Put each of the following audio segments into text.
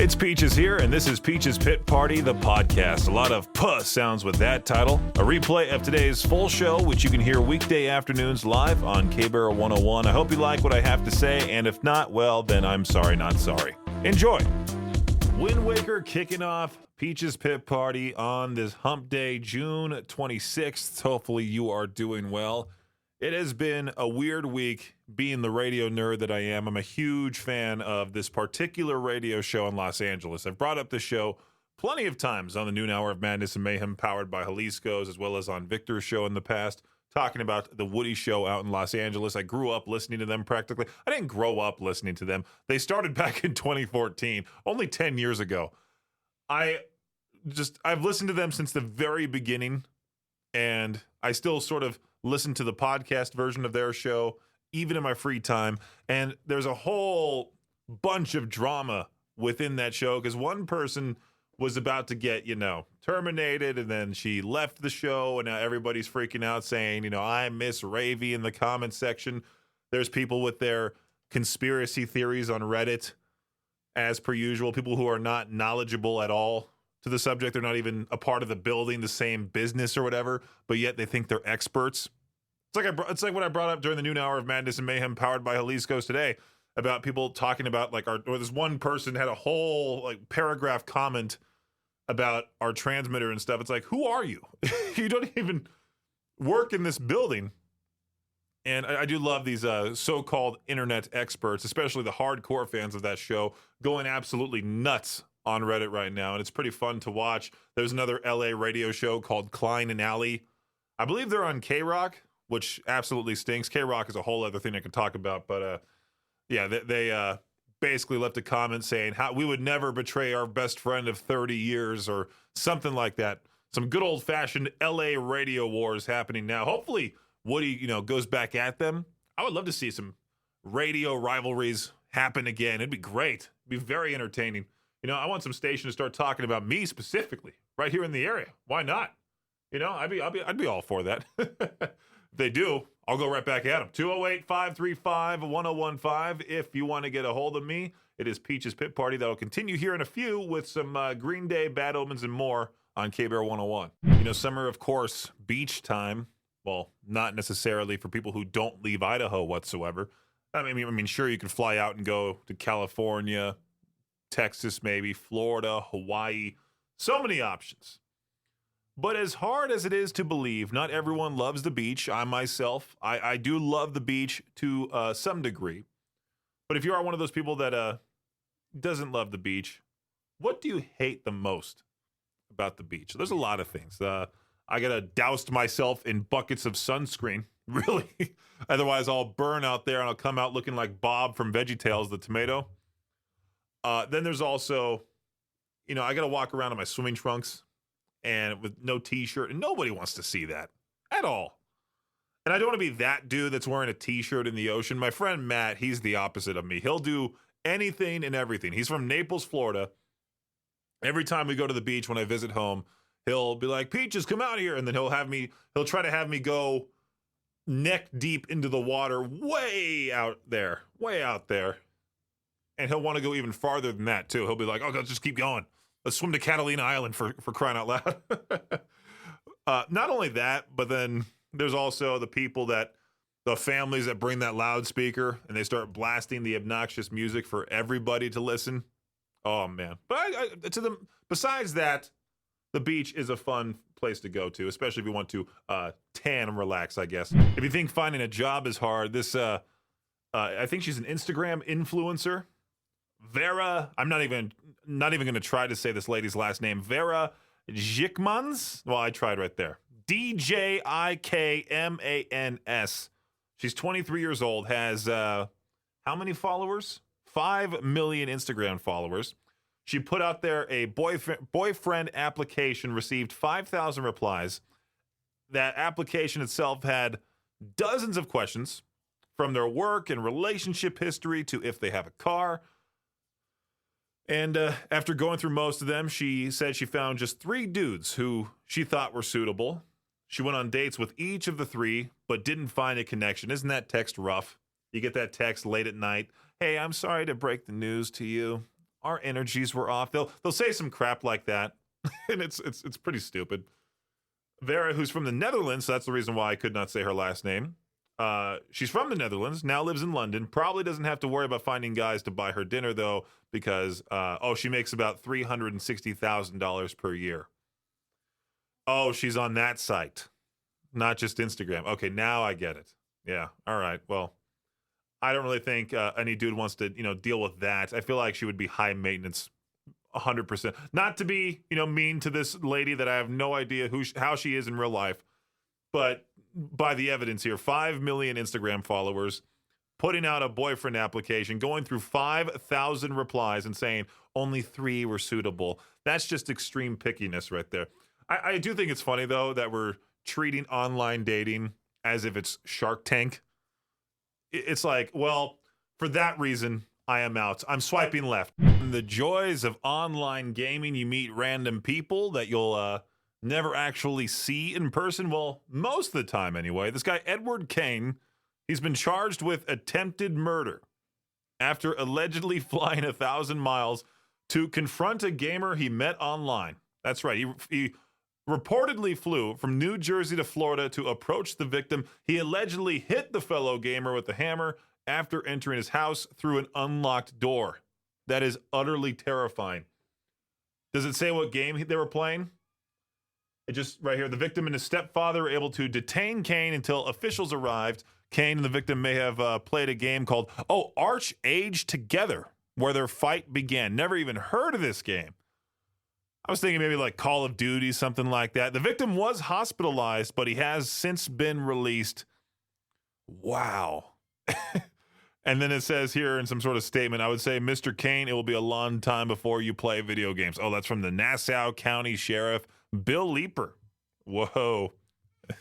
It's Peaches here, and this is Peaches Pit Party, the podcast. A lot of puh sounds with that title. A replay of today's full show, which you can hear weekday afternoons live on KBAR 101. I hope you like what I have to say, and if not, well, then I'm sorry, not sorry. Enjoy. Wind Waker kicking off Peaches Pit Party on this hump day, June 26th. Hopefully you are doing well. It has been a weird week being the radio nerd that I am. I'm a huge fan of this particular radio show in Los Angeles. I've brought up the show plenty of times on the Noon Hour of Madness and Mayhem powered by Jalisco's, as well as on Victor's show in the past, talking about the Woody Show out in Los Angeles. I grew up listening to them practically. I didn't grow up listening to them. They started back in 2014, only 10 years ago. I've listened to them since the very beginning, and I still sort of listen to the podcast version of their show, even in my free time. And there's a whole bunch of drama within that show because one person was about to get, terminated, and then she left the show, and now everybody's freaking out saying, I miss Ravy in the comments section. There's people with their conspiracy theories on Reddit, as per usual, people who are not knowledgeable at all to the subject. They're not even a part of the building, the same business or whatever, but yet they think they're experts. It's like what I brought up during the Noon Hour of Madness and Mayhem powered by Jalisco's today about people talking about or this one person had a whole paragraph comment about our transmitter and stuff. It's like, who are you? You don't even work in this building. And I do love these so-called internet experts, especially the hardcore fans of that show, going absolutely nuts on Reddit right now, and it's pretty fun to watch. There's another LA radio show called Klein and Alley. I believe they're on K-Rock, which absolutely stinks. K-Rock is a whole other thing I could talk about, but they basically left a comment saying how we would never betray our best friend of 30 years or something like that. Some good old-fashioned LA radio wars happening now. Hopefully Woody, goes back at them. I would love to see some radio rivalries happen again. It'd be great. It'd be very entertaining. I want some station to start talking about me specifically right here in the area. Why not? I'd be all for that. If they do, I'll go right back at them. 208-535-1015. If you want to get a hold of me, it is Peaches Pit Party. That'll continue here in a few with some Green Day, Bad Omens, and more on KBAR 101. Summer, of course, beach time. Well, not necessarily for people who don't leave Idaho whatsoever. I mean, sure, you could fly out and go to California, Texas, maybe Florida, Hawaii, so many options. But as hard as it is to believe, not everyone loves the beach. I myself, I do love the beach to some degree. But if you are one of those people that doesn't love the beach, what do you hate the most about the beach? There's a lot of things. I gotta douse myself in buckets of sunscreen, really. Otherwise, I'll burn out there and I'll come out looking like Bob from VeggieTales, the tomato. Then there's also, I got to walk around in my swimming trunks and with no t-shirt, and nobody wants to see that at all. And I don't want to be that dude that's wearing a t-shirt in the ocean. My friend Matt, he's the opposite of me. He'll do anything and everything. He's from Naples, Florida. Every time we go to the beach when I visit home, he'll be like, Peaches, come out here. And then he'll try to have me go neck deep into the water way out there. And he'll want to go even farther than that, too. He'll be like, let's just keep going. Let's swim to Catalina Island for crying out loud. Not only that, but then there's also the families that bring that loudspeaker and they start blasting the obnoxious music for everybody to listen. Oh, man. But besides that, the beach is a fun place to go to, especially if you want to tan and relax, I guess. If you think finding a job is hard, I think she's an Instagram influencer. Vera, I'm not even going to try to say this lady's last name. Vera Jikmans. Well, I tried right there. DJIKMANS. She's 23 years old, has how many followers? 5 million Instagram followers. She put out there a boyfriend application, received 5,000 replies. That application itself had dozens of questions, from their work and relationship history to if they have a car. And after going through most of them, she said she found just 3 dudes who she thought were suitable. She went on dates with each of the 3, but didn't find a connection. Isn't that text rough? You get that text late at night. Hey, I'm sorry to break the news to you. our energies were off. They'll say some crap like that, and it's pretty stupid. Vera, who's from the Netherlands, so that's the reason why I could not say her last name. She's from the Netherlands, now lives in London. Probably doesn't have to worry about finding guys to buy her dinner, though, because, she makes about $360,000 per year. Oh, she's on that site, not just Instagram. Okay, now I get it. Yeah, all right. Well, I don't really think any dude wants to, deal with that. I feel like she would be high maintenance 100%. Not to be, mean to this lady that I have no idea how she is in real life, but by the evidence here, 5 million Instagram followers, putting out a boyfriend application, going through 5,000 replies and saying only 3 were suitable. That's just extreme pickiness right there. I do think it's funny, though, that we're treating online dating as if it's Shark Tank. It's like, well, for that reason, I am out. I'm swiping left. The joys of online gaming, you meet random people that you'll never actually see in person. Well, most of the time anyway. This guy, Edward Kane, he's been charged with attempted murder after allegedly flying 1,000 miles to confront a gamer he met online. That's right. He reportedly flew from New Jersey to Florida to approach the victim. He allegedly hit the fellow gamer with a hammer after entering his house through an unlocked door. That is utterly terrifying. Does it say what game they were playing? It just, right here, the victim and his stepfather were able to detain Kane until officials arrived. Kane and the victim may have played a game called, Arch Age Together, where their fight began. Never even heard of this game. I was thinking maybe like Call of Duty, something like that. The victim was hospitalized, but he has since been released. Wow. And then it says here in some sort of statement, I would say, Mr. Kane, it will be a long time before you play video games. Oh, that's from the Nassau County Sheriff, Bill Leeper. Whoa.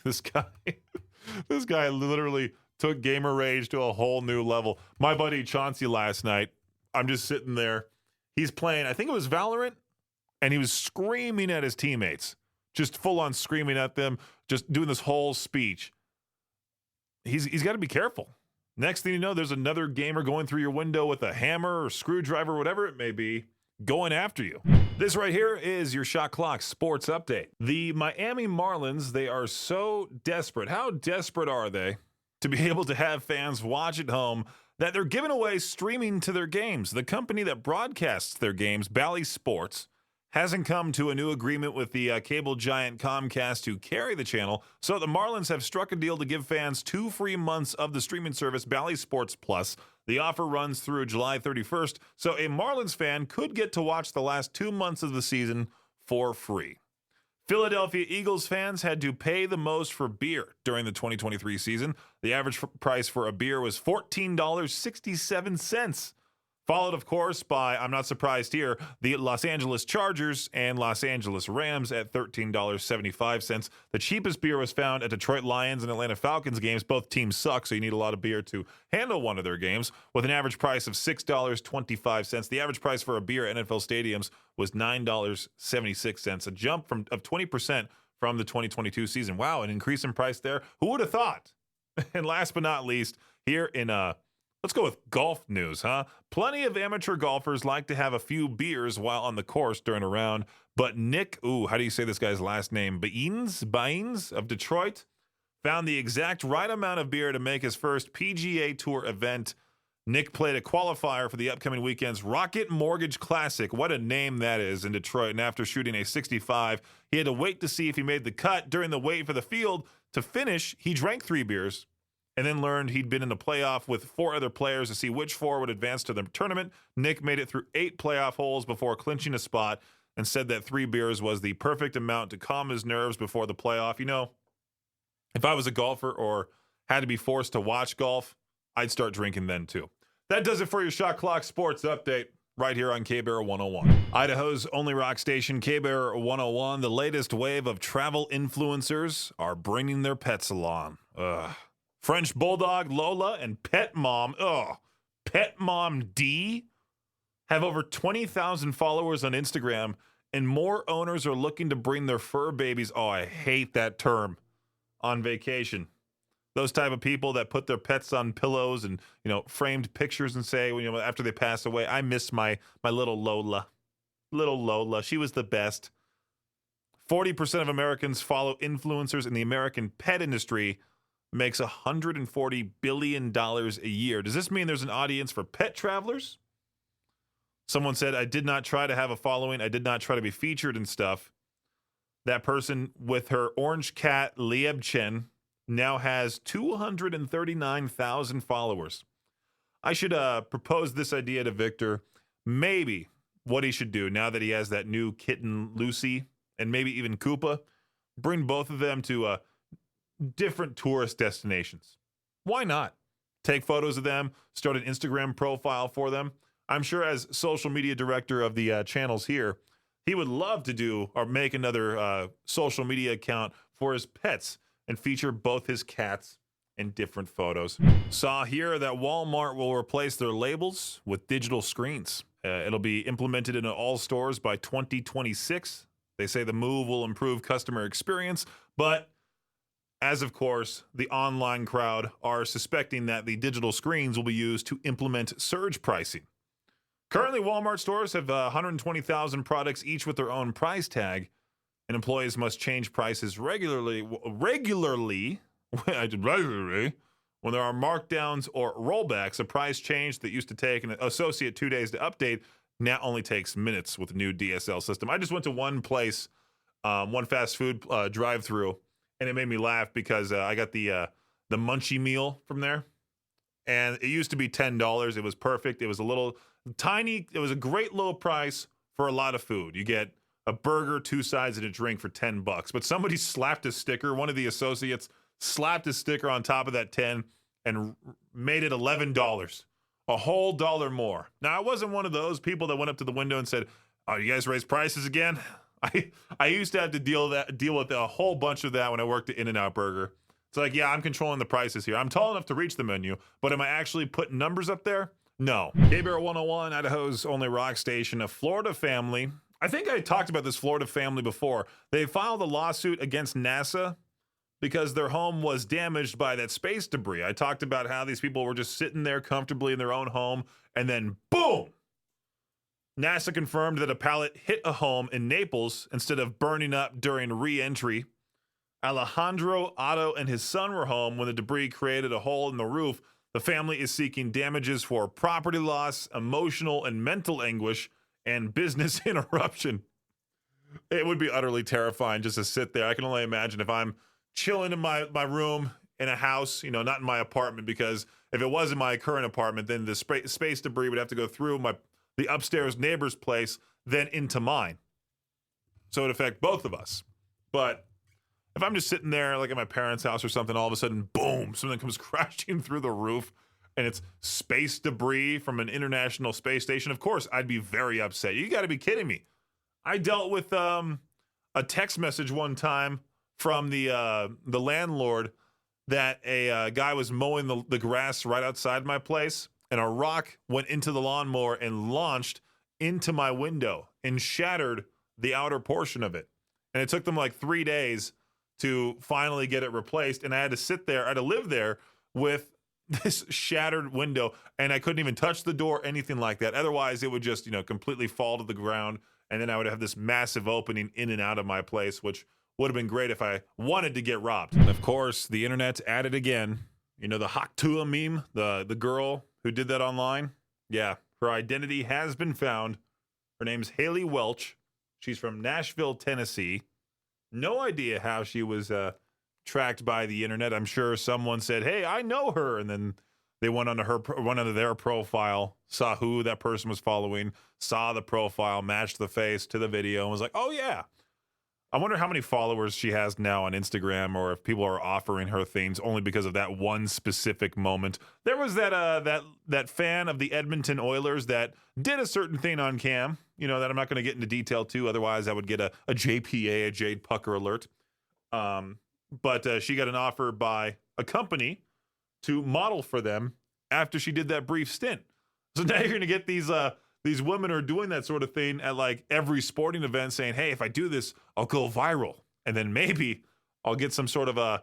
This guy literally took gamer rage to a whole new level. My buddy Chauncey last night, I'm just sitting there. He's playing, I think it was Valorant, and he was screaming at his teammates, just full on screaming at them, just doing this whole speech. He's got to be careful. Next thing you know, there's another gamer going through your window with a hammer or screwdriver, whatever it may be, going after you. This right here is your Shot Clock Sports Update. The Miami Marlins, they are so desperate. How desperate are they to be able to have fans watch at home that they're giving away streaming to their games? The company that broadcasts their games, Bally Sports, hasn't come to a new agreement with the cable giant Comcast to carry the channel, so the Marlins have struck a deal to give fans 2 free months of the streaming service Bally Sports Plus. The offer runs through July 31st, so a Marlins fan could get to watch the last 2 months of the season for free. Philadelphia Eagles fans had to pay the most for beer during the 2023 season. The average price for a beer was $14.67. Followed, of course, by, I'm not surprised here, the Los Angeles Chargers and Los Angeles Rams at $13.75. The cheapest beer was found at Detroit Lions and Atlanta Falcons games. Both teams suck, so you need a lot of beer to handle one of their games, with an average price of $6.25. The average price for a beer at NFL stadiums was $9.76, a jump of 20% from the 2022 season. Wow, an increase in price there. Who would have thought? And last but not least, here in let's go with golf news, huh? Plenty of amateur golfers like to have a few beers while on the course during a round, but Nick, how do you say this guy's last name? Baines of Detroit found the exact right amount of beer to make his first PGA Tour event. Nick played a qualifier for the upcoming weekend's Rocket Mortgage Classic. What a name that is, in Detroit. And after shooting a 65, he had to wait to see if he made the cut. During the wait for the field to finish, he drank 3 beers, and then learned he'd been in a playoff with 4 other players to see which 4 would advance to the tournament. Nick made it through 8 playoff holes before clinching a spot and said that 3 beers was the perfect amount to calm his nerves before the playoff. You know, if I was a golfer or had to be forced to watch golf, I'd start drinking then too. That does it for your Shot Clock Sports Update right here on K-Bear 101. Idaho's only rock station, K-Bear 101. The latest wave of travel influencers are bringing their pets along. French Bulldog Lola and Pet Mom, Pet Mom D, have over 20,000 followers on Instagram, and more owners are looking to bring their fur babies, I hate that term, on vacation. Those type of people that put their pets on pillows and, framed pictures and say, after they pass away, I miss my little Lola. Little Lola. She was the best. 40% of Americans follow influencers in the American pet industry, makes $140 billion a year. Does this mean there's an audience for pet travelers? Someone said, I did not try to have a following. I did not try to be featured and stuff. That person with her orange cat, Lieb Chen, now has 239,000 followers. I should propose this idea to Victor. Maybe what he should do now that he has that new kitten, Lucy, and maybe even Koopa, bring both of them to different tourist destinations. Why not? Take photos of them, start an Instagram profile for them. I'm sure as social media director of the channels here, he would love to do or make another social media account for his pets and feature both his cats in different photos. Saw here that Walmart will replace their labels with digital screens. It'll be implemented in all stores by 2026. They say the move will improve customer experience, but as of course, the online crowd are suspecting that the digital screens will be used to implement surge pricing. Currently, Walmart stores have 120,000 products, each with their own price tag, and employees must change prices regularly when there are markdowns or rollbacks. A price change that used to take an associate 2 days to update now only takes minutes with the new DSL system. I just went to one place, one fast food drive-through, and it made me laugh because I got the munchie meal from there, and it used to be $10. It was perfect. It was a little tiny. It was a great low price for a lot of food. You get a burger, 2 sides, and a drink for $10. But somebody slapped a sticker. One of the associates slapped a sticker on top of that 10 and made it $11. A whole dollar more. Now, I wasn't one of those people that went up to the window and said, "Oh, you guys raised prices again?" I used to have to deal with a whole bunch of that when I worked at In-N-Out Burger. It's like, yeah, I'm controlling the prices here. I'm tall enough to reach the menu, but am I actually putting numbers up there? No. KBAR 101, Idaho's only rock station, a Florida family. I think I talked about this Florida family before. They filed a lawsuit against NASA because their home was damaged by that space debris. I talked about how these people were just sitting there comfortably in their own home, and then boom! NASA confirmed that a pallet hit a home in Naples instead of burning up during re-entry. Alejandro Otto and his son were home when the debris created a hole in the roof. The family is seeking damages for property loss, emotional and mental anguish, and business interruption. It would be utterly terrifying just to sit there. I can only imagine if I'm chilling in my room in a house, not in my apartment, because if it was in my current apartment, then the space debris would have to go through the upstairs neighbor's place, then into mine. So it'd affect both of us. But if I'm just sitting there like at my parents' house or something, all of a sudden, boom, something comes crashing through the roof and it's space debris from an international space station, of course, I'd be very upset. You got to be kidding me. I dealt with a text message one time from the landlord that a guy was mowing the grass right outside my place, and a rock went into the lawnmower and launched into my window and shattered the outer portion of it. And it took them like 3 days to finally get it replaced. And I had to sit there, I had to live there with this shattered window, and I couldn't even touch the door, anything like that. Otherwise, it would just, completely fall to the ground. And then I would have this massive opening in and out of my place, which would have been great if I wanted to get robbed. And of course, the internet's at it again. The Haktua meme, the girl who did that online. Yeah, her identity has been found. Her name's Haley Welch. She's from Nashville, Tennessee. No idea how she was tracked by the internet. I'm sure someone said, "Hey, I know her," and then they went onto their profile, saw who that person was following, saw the profile, matched the face to the video, and was like, "Oh yeah." I wonder how many followers she has now on Instagram, or if people are offering her things only because of that one specific moment. There was that fan of the Edmonton Oilers that did a certain thing on cam, that I'm not going to get into detail to. Otherwise, I would get a JPA, a Jade Pucker alert. But she got an offer by a company to model for them after she did that brief stint. So now you're going to get these women are doing that sort of thing at like every sporting event, saying, "Hey, if I do this, I'll go viral. And then maybe I'll get some sort of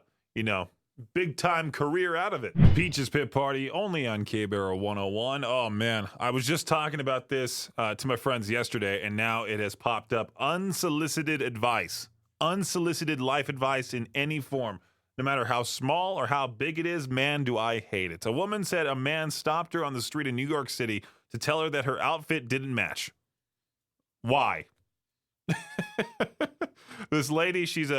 big time career out of it. Peach's Pit Party only on K-Barrel 101. Oh man, I was just talking about this to my friends yesterday, and now it has popped up. Unsolicited advice, unsolicited life advice in any form, no matter how small or how big it is. Man, do I hate it. A woman said a man stopped her on the street in New York City to tell her that her outfit didn't match. Why? This lady, she's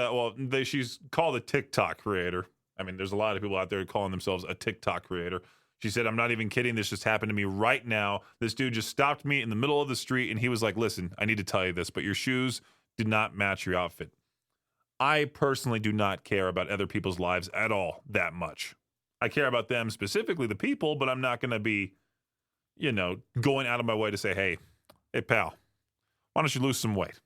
called a TikTok creator. I mean, there's a lot of people out there calling themselves a TikTok creator. She said, I'm not even kidding. This just happened to me right now. This dude just stopped me in the middle of the street, and he was like, listen, I need to tell you this, but your shoes did not match your outfit. I personally do not care about other people's lives at all that much. I care about them, specifically the people, but I'm not going to be, going out of my way to say, hey, pal, why don't you lose some weight?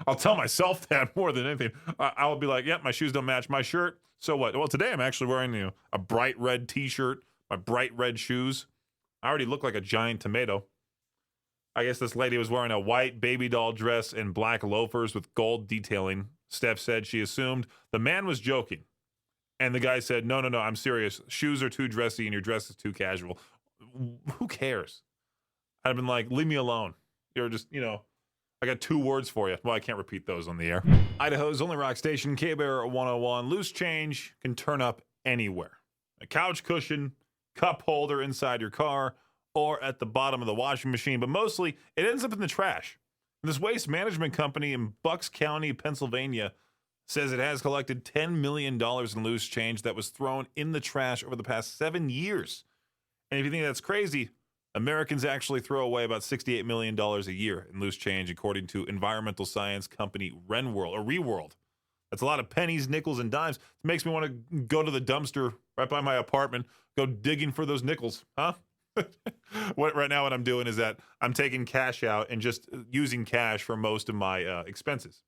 I'll tell myself that more than anything. I'll be like, yep, my shoes don't match my shirt. So what? Well, today I'm actually wearing a bright red t-shirt, my bright red shoes. I already look like a giant tomato. I guess this lady was wearing a white baby doll dress and black loafers with gold detailing. Steph said she assumed the man was joking. And the guy said, no, I'm serious. Shoes are too dressy and your dress is too casual. Who cares? I've been like, leave me alone. You're just, I got 2 words for you. Well, I can't repeat those on the air. Idaho's only rock station, K-Bear 101. Loose change can turn up anywhere. A couch cushion, cup holder inside your car, or at the bottom of the washing machine. But mostly, it ends up in the trash. This waste management company in Bucks County, Pennsylvania, says it has collected $10 million in loose change that was thrown in the trash over the past 7 years. And if you think that's crazy, Americans actually throw away about $68 million a year in loose change, according to environmental science company ReWorld. That's a lot of pennies, nickels, and dimes. It makes me want to go to the dumpster right by my apartment, go digging for those nickels, huh? Right now what I'm doing is that I'm taking cash out and just using cash for most of my expenses.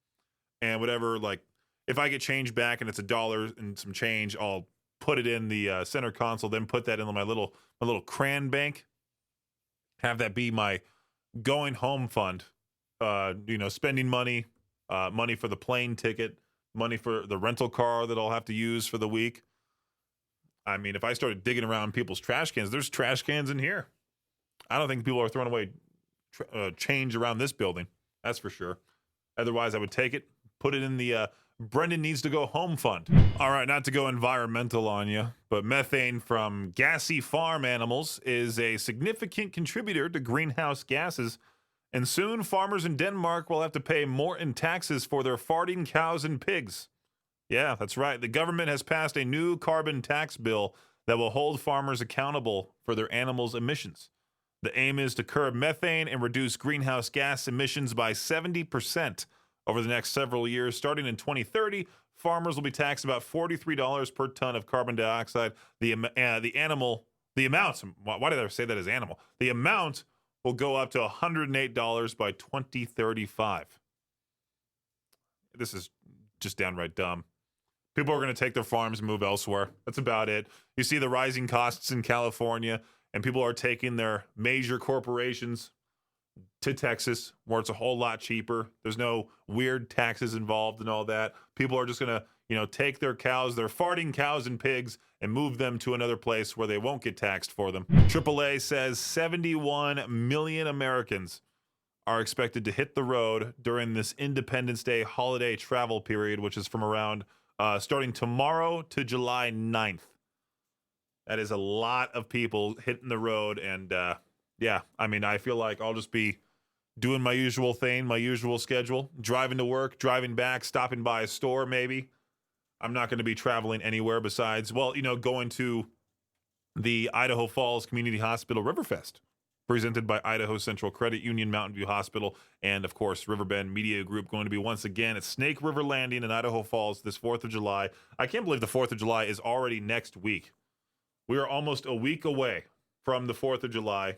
And whatever, like, if I get change back and it's $1 and some change, I'll put it in the center console, then put that in my little crayon bank. Have that be my going home fund, spending money, money for the plane ticket, money for the rental car that I'll have to use for the week. I mean, if I started digging around people's trash cans, there's trash cans in here. I don't think people are throwing away change around this building. That's for sure. Otherwise, I would take it, put it in the Brendan needs to go home fund. All right, not to go environmental on you, but methane from gassy farm animals is a significant contributor to greenhouse gases. And soon, farmers in Denmark will have to pay more in taxes for their farting cows and pigs. Yeah, that's right. The government has passed a new carbon tax bill that will hold farmers accountable for their animals' emissions. The aim is to curb methane and reduce greenhouse gas emissions by 70%. Over the next several years, starting in 2030, farmers will be taxed about $43 per ton of carbon dioxide. The amount, why did I say that as animal? The amount will go up to $108 by 2035. This is just downright dumb. People are going to take their farms and move elsewhere. That's about it. You see the rising costs in California, and people are taking their major corporations to Texas, where it's a whole lot cheaper. There's no weird taxes involved and all that. People are just going to, take their cows, their farting cows and pigs, and move them to another place where they won't get taxed for them. AAA says 71 million Americans are expected to hit the road during this Independence Day holiday travel period, which is from around starting tomorrow to July 9th. That is a lot of people hitting the road, and I feel like I'll just be doing my usual thing, my usual schedule, driving to work, driving back, stopping by a store maybe. I'm not going to be traveling anywhere besides, going to the Idaho Falls Community Hospital Riverfest, presented by Idaho Central Credit Union, Mountain View Hospital, and, of course, Riverbend Media Group, going to be once again at Snake River Landing in Idaho Falls this 4th of July. I can't believe the 4th of July is already next week. We are almost a week away from the 4th of July.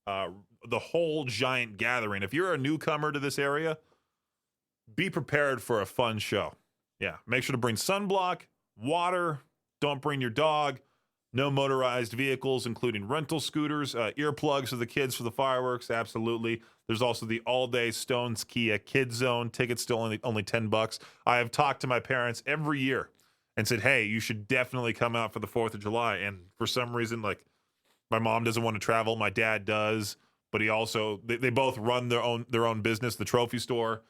The whole giant gathering. If you're a newcomer to this area, be prepared for a fun show. Yeah, make sure to bring sunblock, water, don't bring your dog, no motorized vehicles, including rental scooters, earplugs for the kids for the fireworks, absolutely. There's also the all-day Stones Kia Kids Zone. Tickets still only $10. I have talked to my parents every year, and said, hey, you should definitely come out for the 4th of July. And for some reason, like, my mom doesn't want to travel. My dad does, but he also, they both run their own business, the trophy store.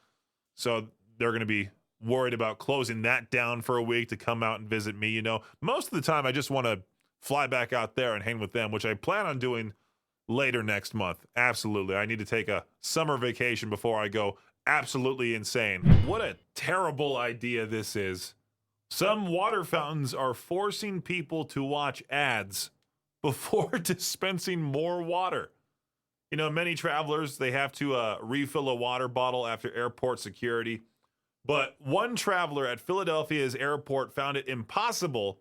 So they're going to be worried about closing that down for a week to come out and visit me. Most of the time I just want to fly back out there and hang with them, which I plan on doing later next month. Absolutely. I need to take a summer vacation before I go absolutely insane. What a terrible idea this is. Some water fountains are forcing people to watch ads before dispensing more water. Many travelers, they have to refill a water bottle after airport security. But one traveler at Philadelphia's airport found it impossible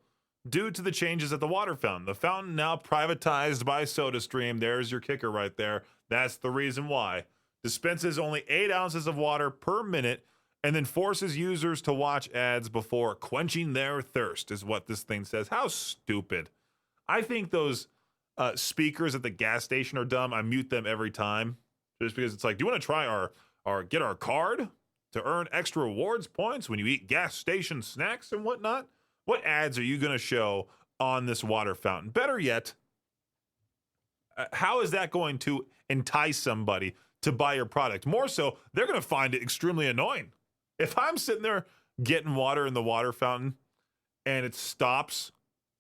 due to the changes at the water fountain. The fountain now privatized by SodaStream. There's your kicker right there. That's the reason why. Dispenses only 8 ounces of water per minute and then forces users to watch ads before quenching their thirst, is what this thing says. How stupid. I think those speakers at the gas station are dumb. I mute them every time just because it's like, do you want to try get our card to earn extra rewards points when you eat gas station snacks and whatnot? What ads are you going to show on this water fountain? Better yet, how is that going to entice somebody to buy your product? More so, they're going to find it extremely annoying. If I'm sitting there getting water in the water fountain and it stops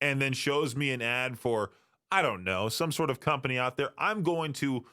and then shows me an ad for, I don't know, some sort of company out there, I'm going to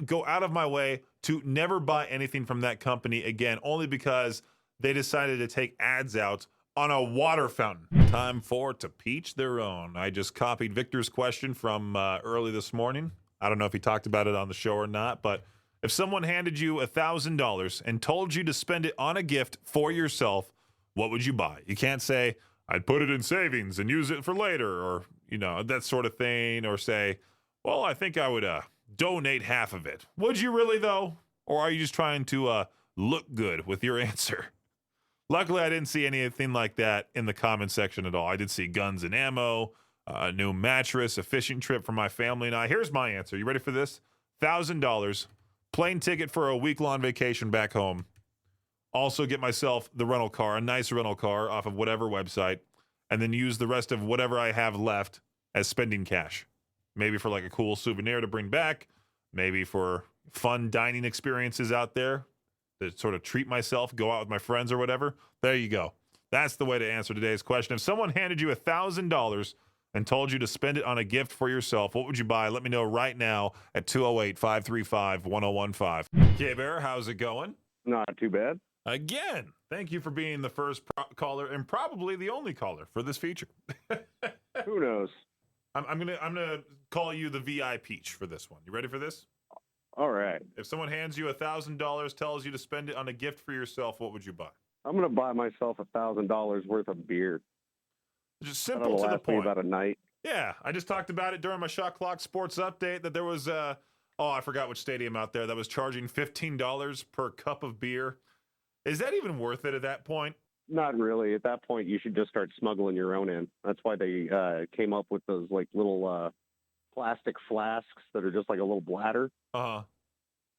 go out of my way to never buy anything from that company again, only because they decided to take ads out on a water fountain. Time for To Peach Their Own. I just copied Victor's question from early this morning. I don't know if he talked about it on the show or not, but if someone handed you $1,000 and told you to spend it on a gift for yourself, what would you buy? You can't say, I'd put it in savings and use it for later, or, that sort of thing, or say, well, I think I would donate half of it. Would you really, though? Or are you just trying to look good with your answer? Luckily, I didn't see anything like that in the comment section at all. I did see guns and ammo, a new mattress, a fishing trip for my family and I. Here's my answer. You ready for this? $1,000, plane ticket for a week-long vacation back home. Also get myself the rental car, a nice rental car off of whatever website, and then use the rest of whatever I have left as spending cash. Maybe for like a cool souvenir to bring back, maybe for fun dining experiences out there to sort of treat myself, go out with my friends or whatever. There you go. That's the way to answer today's question. If someone handed you $1,000 and told you to spend it on a gift for yourself, what would you buy? Let me know right now at 208-535-1015. K-Bear, how's it going? Not too bad. Again, thank you for being the first caller and probably the only caller for this feature. Who knows? I'm gonna call you the VI Peach for this one. You ready for this? All right. If someone hands you $1,000, tells you to spend it on a gift for yourself, what would you buy? I'm going to buy myself $1,000 worth of beer. Just simple That'll to the last me point. about a night. Yeah, I just talked about it during my Shot Clock Sports Update that there was, I forgot which stadium out there that was charging $15 per cup of beer. Is that even worth it at that point? Not really. At that point, you should just start smuggling your own in. That's why they came up with those like little plastic flasks that are just like a little bladder. Uh-huh.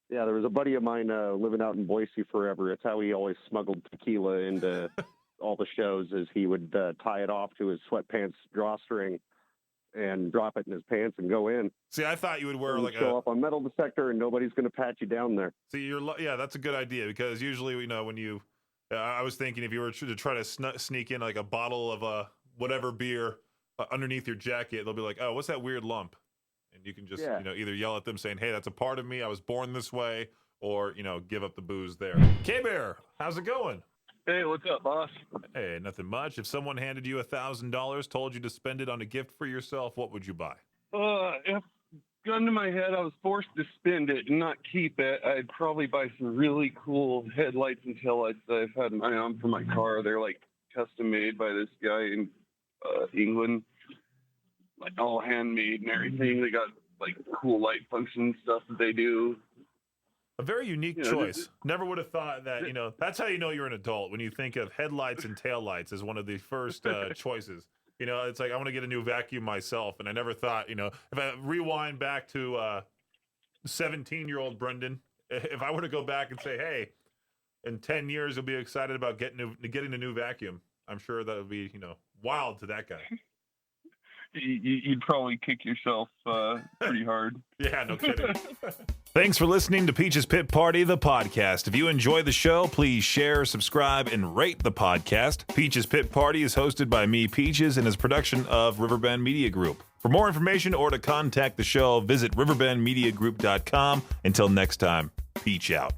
Yeah, there was a buddy of mine living out in Boise forever. It's how he always smuggled tequila into all the shows, is he would tie it off to his sweatpants drawstring and drop it in his pants and go in. See, I thought you would wear like show up on metal detector and nobody's going to pat you down there. See, yeah, that's a good idea, because usually, when you, I was thinking if you were to try to sneak in like a bottle of whatever beer underneath your jacket, they'll be like, oh, what's that weird lump? And you can just, either yell at them saying, hey, that's a part of me, I was born this way, or, give up the booze there. K-Bear, how's it going? Hey, what's up, boss? Hey, nothing much. If someone handed you $1,000, told you to spend it on a gift for yourself, what would you buy? If gun to my head, I was forced to spend it and not keep it, I'd probably buy some really cool headlights and taillights that I've had my own for my car. They're like custom made by this guy in England, like all handmade and everything. They got like cool light function stuff that they do. A very unique choice. Never would have thought that, that's how you know you're an adult, when you think of headlights and taillights as one of the first choices. It's like, I want to get a new vacuum myself. And I never thought, if I rewind back to 17-year-old Brendan, if I were to go back and say, hey, in 10 years, you'll be excited about getting a new vacuum, I'm sure that would be, wild to that guy. You'd probably kick yourself pretty hard. Yeah, no kidding. Thanks for listening to Peach's Pit Party, the podcast. If you enjoy the show, please share, subscribe, and rate the podcast. Peach's Pit Party is hosted by me, Peaches, and is a production of Riverbend Media Group. For more information or to contact the show, visit riverbendmediagroup.com. Until next time, Peach out.